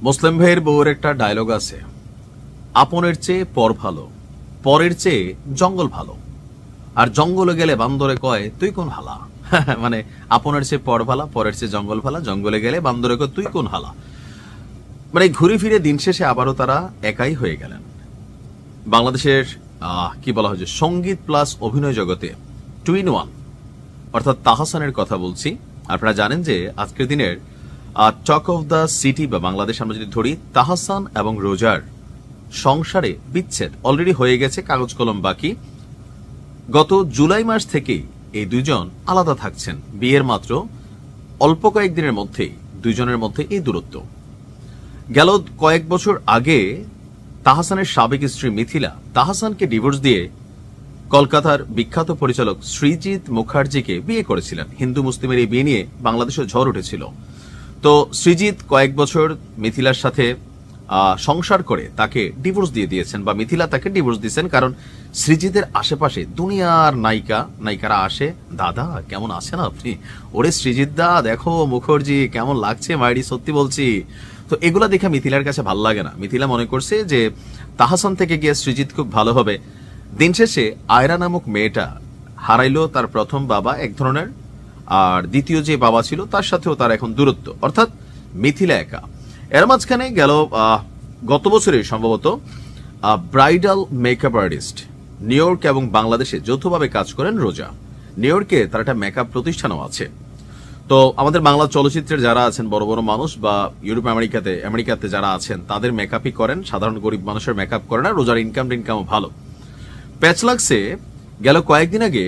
মুসলিম ভাইয়ের বউয়ের একটা ডায়লগ আছে, আপনের চেয়ে পর ভালো, পরের চেয়ে জঙ্গল ভালো, আর জঙ্গলে গেলে বান্দরে কয় তুই কোন হালা। মানে আপনের চেয়ে পর ভালা, পরের চেয়ে জঙ্গল ভালা, জঙ্গলে গেলে বান্দরে কয় তুই কোন হালা। মানে ঘুরে ফিরে দিন শেষে আবারও তারা একাই হয়ে গেলেন। বাংলাদেশের কি বলা হয় যে সঙ্গীত প্লাস অভিনয় জগতে টুইন ওয়ান অর্থাৎ তাহসানের কথা বলছি। আপনারা জানেন যে আজকের দিনের টক অফ দ্য সিটি বা বাংলাদেশ আমরা যদি ধরি, তাহসান এবং রোজার সংসারে বিচ্ছেদ অলরেডি হয়ে গেছে, কাগজ কলম বাকি। গত জুলাই মাস থেকেই এই দুইজন আলাদা থাকছেন, বিয়ের মাত্র অল্প কয়েকদিনের মধ্যেই দুইজনের মধ্যে এই দূরত্ব। গেল কয়েক বছর আগে তাহসানের সাবেক স্ত্রী মিথিলা তাহসানকে ডিভোর্স দিয়ে কলকাতার বিখ্যাত পরিচালক সৃজিত মুখার্জিকে বিয়ে করেছিলেন। হিন্দু মুসলিমের এই বিয়ে নিয়ে বাংলাদেশে ঝড় উঠেছিল। তো সৃজিত কয়েক বছর মিথিলার সাথে সংসার করে তাকে ডিভোর্স দিয়ে দিয়েছেন, বা মিথিলা তাকে ডিভোর্স দিয়েছেন। কারণ সৃজিতের আশেপাশে দুনিয়ার নায়িকারা আসে, দাদা কেমন আছেন আপনি, ওরে সৃজিত দা দেখো মুখার্জি কেমন লাগছে মাইরি, সত্যি বলছি। তো এগুলা দেখে মিথিলার কাছে ভালো লাগে না। মিথিলা মনে করছে যে তাহসান থেকে গিয়ে সৃজিত খুব ভালো হবে। দিন শেষে আয়রা নামক মেয়েটা হারাইলো তার প্রথম বাবা এক ধরনের, আর দ্বিতীয় যে বাবা ছিল তার সাথেও তার এখন দূরত্ব, অর্থাৎ মিথিলা একা। এর মাঝখানে গেল গত বছরে সম্ভবত bridal makeup artist new York এবং বাংলাদেশে যৌথভাবে কাজ করেন রোজা। নিউ ইয়র্কে তার একটা মেকআপ প্রতিষ্ঠানও আছে। তো আমাদের বাংলা চলচ্চিত্রের যারা আছেন বড় বড় মানুষ, বা ইউরোপ আমেরিকাতে যারা আছেন তাদের মেকআপই করেন, সাধারণ গরিব মানুষের মেকআপ করেন। আর রোজার ইনকামও ভালো। প্যাচ লাগছে গেল কয়েকদিন আগে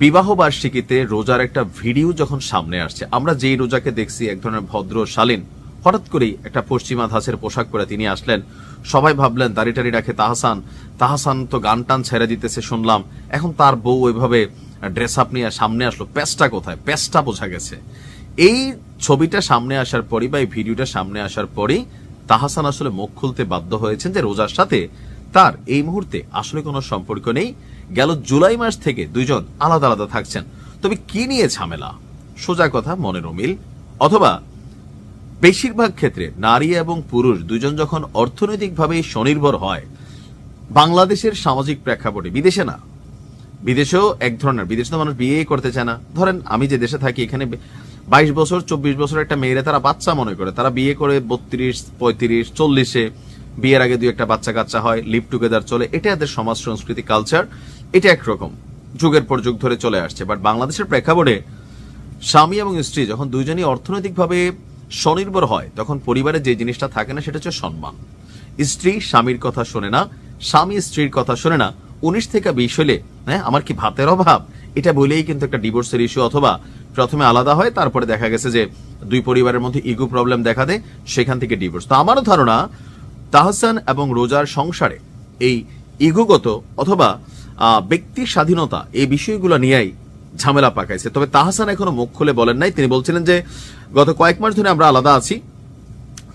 বিবাহ বার্ষিকীতে রোজার একটা ভিডিও যখন সামনে আসছে। আমরা যেই রোজাকে দেখছি এক ধরনের ভদ্র শালীন, হঠাৎ করেই একটা পশ্চিমা ধাঁচের পোশাক পরে তিনি আসলেন। সবাই ভাবলেন দাড়ি টাড়ি রাখে তাহসান তো গান টান ছেড়ে দিতেছে শুনলাম, এখন তার বউ ওইভাবে ড্রেস আপ নিয়ে সামনে আসলো, প্যাচটা কোথায়? প্যাচটা বোঝা গেছে। এই ছবিটা সামনে আসার পরই বা এই ভিডিওটা সামনে আসার পরই তাহসান আসলে মুখ খুলতে বাধ্য হয়েছেন যে রোজার সাথে তার এই মুহূর্তে আসলে কোনো সম্পর্ক নেই। গেল জুলাই মাস থেকে দুইজন আলাদা আলাদা থাকছেন। তবে কি নিয়ে ঝামেলা? সোজা কথা, মনের অমিল। অথবা বেশিরভাগ ক্ষেত্রে নারী এবং পুরুষ দুইজন যখন অর্থনৈতিকভাবে স্বনির্ভর হয়, বাংলাদেশের সামাজিক প্রেক্ষাপটে, বিদেশে না, বিদেশেও এক ধরনের, বিদেশে তো মানুষ বিয়ে করতে চায় না। ধরেন আমি যে দেশে থাকি এখানে 22 বছর 24 বছর একটা মেয়েরা তারা বাচ্চা মনে করে, তারা বিয়ে করে 32, 35, 40-এ বিয়ের আগে 2-একটা বাচ্চা কাচ্চা হয়, লিভ টুগেদার চলে। এটা এদের সমাজ সংস্কৃতি কালচার, এটা একরকম যুগের পর যুগ ধরে চলে আসছে। বাট বাংলাদেশের প্রেক্ষাপটে স্বামী এবং স্ত্রী যখন দুইজনই অর্থনৈতিকভাবে স্বনির্ভর হয়, তখন পরিবারে যে জিনিসটা থাকে না সেটা হচ্ছে সম্মান। স্ত্রী স্বামীর কথা শোনে না, স্বামী স্ত্রীর কথা শোনে না। 19 থেকে 20 হলে হ্যাঁ আমার কি ভাতের অভাব, এটা বলেই কিন্তু একটা ডিভোর্সের ইস্যু, অথবা প্রথমে আলাদা হয় তারপরে দেখা গেছে যে দুই পরিবারের মধ্যে ইগো প্রবলেম দেখা দেয়, সেখান থেকে ডিভোর্স। তো আমারও ধারণা তাহসান এবং রোজার সংসারে এই ইগোগত অথবা ব্যক্তি স্বাধীনতা এই বিষয়গুলো নিয়েই ঝামেলা পাকাইছে। তবে তাহসান এখনো মুখ খুলে বলেন নাই। তিনি বলছিলেন যে গত কয়েক মাস ধরে আমরা আলাদা আছি,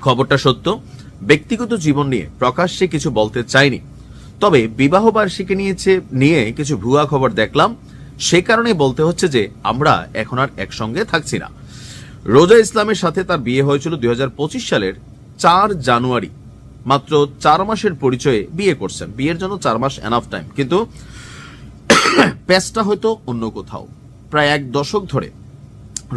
খবরটা সত্য, ব্যক্তিগত জীবন নিয়ে প্রকাশ্যে কিছু বলতে চাইনি। তবে বিবাহ বার্ষিকী নিয়ে কিছু ভুয়া খবর দেখলাম, সে কারণে বলতে হচ্ছে যে আমরা এখন আর একসঙ্গে থাকছি না। রোজা ইসলামের সাথে তার বিয়ে হয়েছিল 2025 সালের 4 জানুয়ারি। মাত্র 4 মাসের পরিচয়ে বিয়ে করছেন। বিয়ের জন্য 4 মাস এনাফ টাইম, কিন্তু প্যাচটা হয়তো অন্য কোথাও। প্রায় 1 দশক ধরে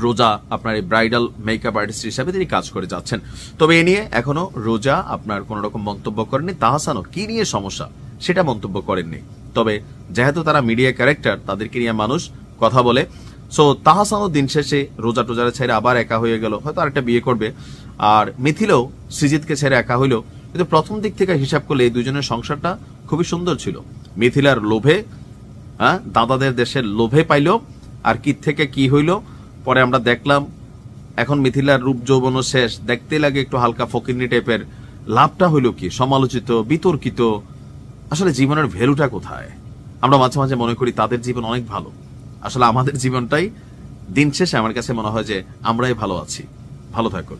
রোজা আপনার এই ব্রাইডাল মেকআপ আর্টিস্ট হিসাবে তিনি কাজ করে যাচ্ছেন। তবে এ নিয়ে এখনো রোজা আপনার কোন রকম মন্তব্য করেননি। তাহসানও কি নিয়ে সমস্যা সেটা মন্তব্য করেননি। তবে যেহেতু তারা মিডিয়া ক্যারেক্টার, তাদেরকে নিয়ে মানুষ কথা বলে। সো তাহসানও দিন শেষে রোজা টোজারে ছেড়ে আবার একা হয়ে গেল, হয়তো আরেকটা বিয়ে করবে। আর মিথিলাও সৃজিতকে ছেড়ে একা হইল। কিন্তু প্রথম দিক থেকে হিসাব করলে এই দুজনের সংসারটা খুবই সুন্দর ছিল। মিথিলার লোভে, দাদাদের দেশের লোভে পাইল, আর কি থেকে কি হইল পরে আমরা দেখলাম। এখন মিথিলার রূপ যৌবনও শেষ, দেখতে লাগে একটু হালকা ফকিরনি টাইপের। লাভটা হইল কি? সমালোচিত, বিতর্কিত। আসলে জীবনের ভ্যালুটা কোথায়? আমরা মাঝে মাঝে মনে করি তাদের জীবন অনেক ভালো। আসলে আমাদের জীবনটাই দিন শেষে আমার কাছে মনে হয় যে আমরাই ভালো আছি। ভালো থাকুন।